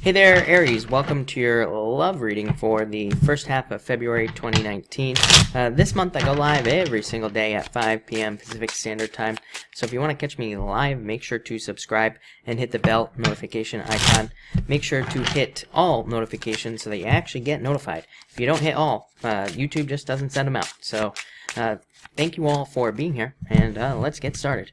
Hey there, Aries. Welcome to your love reading for the first half of February 2019. This month I go live every single day at 5 p.m. Pacific Standard Time. So if you want to catch me live, make sure to subscribe and hit the bell notification icon. Make sure to hit all notifications so that you actually get notified. If you don't hit all, YouTube just doesn't send them out. So thank you all for being here, and let's get started.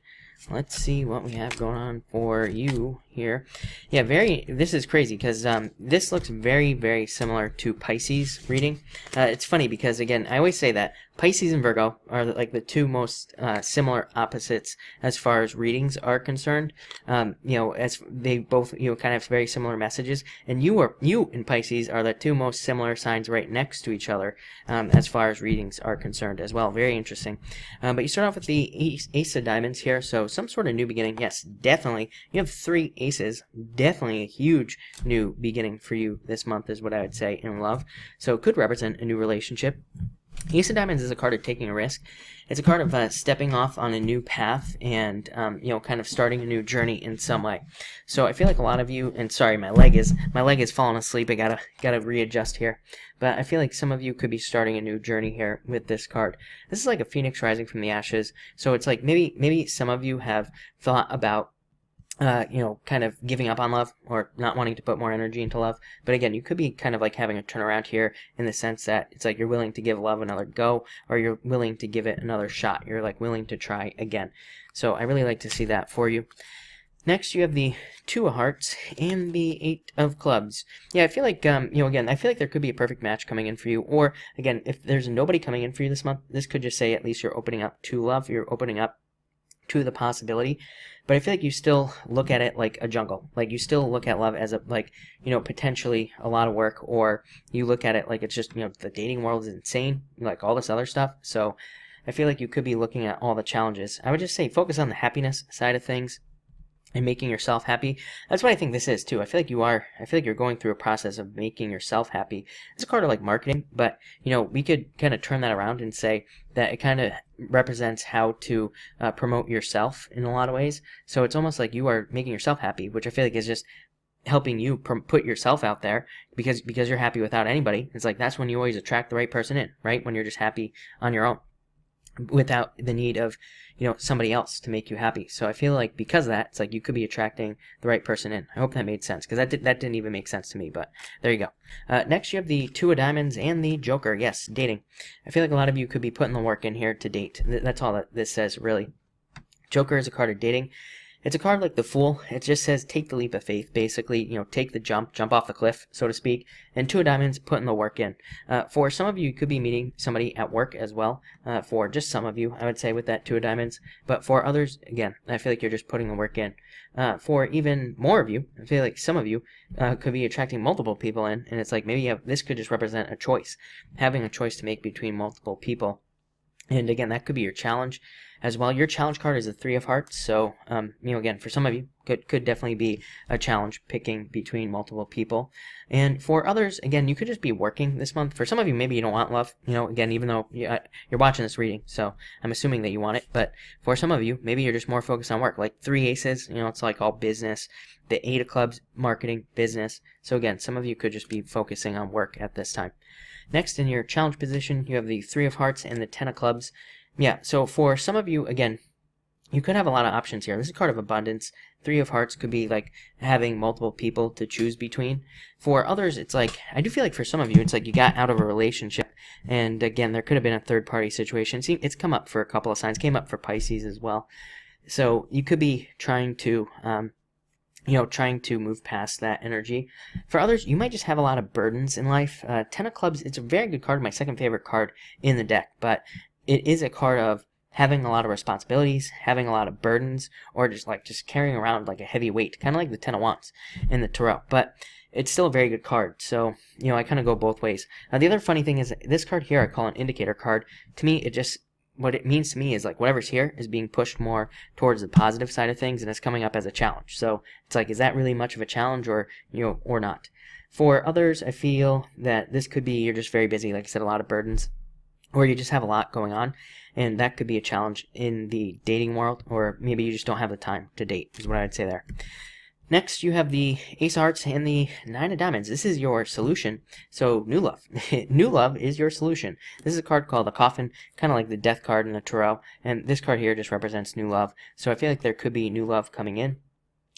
Let's see what we have going on for you here. Yeah, this is crazy because this looks very, very similar to Pisces reading. It's funny because, again, I always say that Pisces and Virgo are like the two most similar opposites as far as readings are concerned. As they both, kind of have very similar messages. And you and Pisces are the two most similar signs right next to each other as far as readings are concerned as well. Very interesting. But you start off with the Ace of Diamonds here, so some sort of new beginning. Yes, definitely. You have 3 aces. Definitely a huge new beginning for you this month is what I would say in love. So it could represent a new relationship. Ace of Diamonds is a card of taking a risk. It's a card of stepping off on a new path and, kind of starting a new journey in some way. So I feel like a lot of you, and sorry, my leg is falling asleep. I gotta readjust here. But I feel like some of you could be starting a new journey here with this card. This is like a phoenix rising from the ashes. So it's like maybe some of you have thought about kind of giving up on love or not wanting to put more energy into love. But again, you could be kind of like having a turnaround here in the sense that it's like you're willing to give love another go, or you're willing to give it another shot. You're like willing to try again. So I really like to see that for you. Next, you have the 2 of Hearts and the 8 of Clubs. Yeah, I feel like, again, I feel like there could be a perfect match coming in for you. Or, again, if there's nobody coming in for you this month, this could just say at least you're opening up to love. You're opening up to the possibility. But I feel like you still look at it like a jungle. Like, you still look at love as a, potentially a lot of work. Or you look at it like it's just, the dating world is insane. Like, all this other stuff. So I feel like you could be looking at all the challenges. I would just say focus on the happiness side of things and making yourself happy. That's what I think this is too. I feel like you're going through a process of making yourself happy. It's a part of like marketing, but we could kind of turn that around and say that it kind of represents how to promote yourself in a lot of ways. So it's almost like you are making yourself happy, which I feel like is just helping you put yourself out there because you're happy without anybody. It's like that's when you always attract the right person in, right? When you're just happy on your own, without the need of somebody else to make you happy. So I feel like because of that, it's like you could be attracting the right person in. I hope that made sense, because that didn't even make sense to me, but there you go. Next, you have the 2 of Diamonds and the Joker. Yes, dating. I feel like a lot of you could be putting the work in here to date. That's all that this says, really. Joker is a card of dating. It's a card like the Fool. It just says take the leap of faith, basically, take the jump off the cliff, so to speak. And 2 of Diamonds, putting the work in. For some of you, you could be meeting somebody at work as well. For just some of you, I would say, with that 2 of Diamonds. But for others, again, I feel like you're just putting the work in. For even more of you, I feel like some of you could be attracting multiple people in. And it's like maybe this could just represent a choice. Having a choice to make between multiple people. And again, that could be your challenge as well. Your challenge card is a 3 of Hearts. So, again, for some of you, could definitely be a challenge picking between multiple people. And for others, again, you could just be working this month. For some of you, maybe you don't want love, again, even though you're watching this reading. So I'm assuming that you want it. But for some of you, maybe you're just more focused on work. Like 3 aces, it's like all business. The 8 of Clubs, marketing, business. So again, some of you could just be focusing on work at this time. Next, in your challenge position, you have the 3 of Hearts and the 10 of Clubs. Yeah, so for some of you, again, you could have a lot of options here. This is a card of abundance. 3 of Hearts could be like having multiple people to choose between. For others, it's like, I do feel like for some of you, it's like you got out of a relationship. And again, there could have been a third-party situation. See, it's come up for a couple of signs. Came up for Pisces as well. So you could be trying to trying to move past that energy. For others, you might just have a lot of burdens in life. 10 of Clubs, it's a very good card, my second favorite card in the deck, but it is a card of having a lot of responsibilities, having a lot of burdens, or just carrying around like a heavy weight, kind of like the 10 of Wands in the Tarot. But it's still a very good card, so, I kind of go both ways. The other funny thing is, this card here I call an indicator card. To me, what it means to me is like whatever's here is being pushed more towards the positive side of things, and it's coming up as a challenge. So it's like, is that really much of a challenge, or or not? For others, I feel that this could be you're just very busy, like I said, a lot of burdens, or you just have a lot going on, and that could be a challenge in the dating world, or maybe you just don't have the time to date, is what I'd say there. Next, you have the Ace of Hearts and the Nine of Diamonds. This is your solution. So, new love. New love is your solution. This is a card called the Coffin, kind of like the Death card in the Tarot. And this card here just represents new love. So I feel like there could be new love coming in.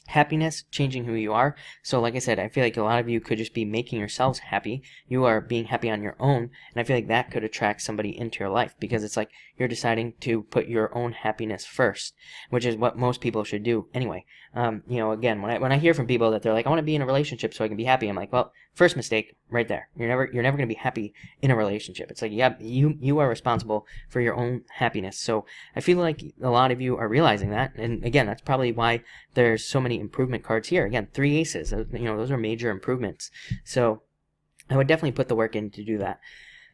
Happiness, changing who you are. So like I said, I feel like a lot of you could just be making yourselves happy. You are being happy on your own, and I feel like that could attract somebody into your life, because it's like you're deciding to put your own happiness first, which is what most people should do anyway. You know, again, when I hear from people that they're like, I want to be in a relationship so I can be happy, I'm like, well, first mistake right there. You're never going to be happy in a relationship. It's like, yeah, you are responsible for your own happiness. So I feel like a lot of you are realizing that, and again, that's probably why there's so many improvement cards here. Again, 3 aces. You know, those are major improvements. So I would definitely put the work in to do that.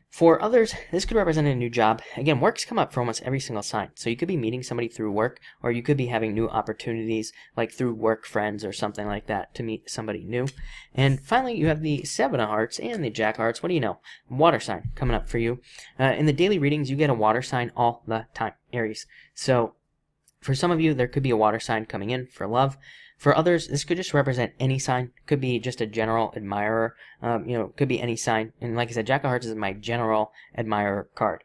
For others, this could represent a new job. Again, work's come up for almost every single sign. So you could be meeting somebody through work, or you could be having new opportunities, like through work friends or something like that, to meet somebody new. And finally, you have the Seven of Hearts and the Jack of Hearts. What do you know? Water sign coming up for you. In the daily readings, you get a water sign all the time, Aries. So for some of you, there could be a water sign coming in for love. For others, this could just represent any sign. Could be just a general admirer. You know, could be any sign. And like I said, Jack of Hearts is my general admirer card.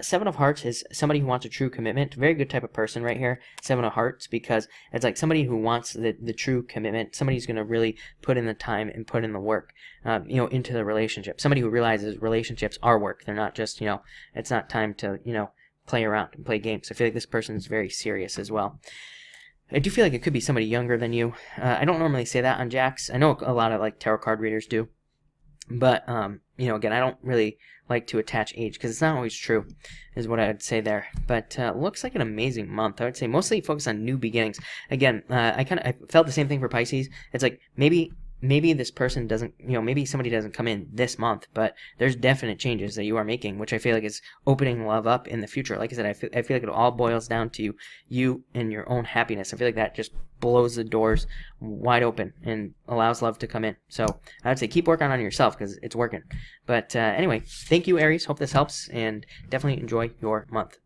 Seven of Hearts is somebody who wants a true commitment. Very good type of person right here, Seven of Hearts, because it's like somebody who wants the true commitment. Somebody who's going to really put in the time and put in the work, you know, into the relationship. Somebody who realizes relationships are work. They're not just, you know, it's not time to, you know, play around and play games. I feel like this person is very serious as well. I do feel like it could be somebody younger than you. I don't normally say that on Jacks. I know a lot of like tarot card readers do, but you know, again, I don't really like to attach age because it's not always true, is what I would say there. But looks like an amazing month. I would say mostly focus on new beginnings. Again, I felt the same thing for Pisces. It's like maybe this person doesn't, you know, maybe somebody doesn't come in this month, but there's definite changes that you are making, which I feel like is opening love up in the future. Like I said, I feel like it all boils down to you and your own happiness. I feel like that just blows the doors wide open and allows love to come in. So I would say keep working on yourself because it's working. But anyway, thank you, Aries. Hope this helps, and definitely enjoy your month.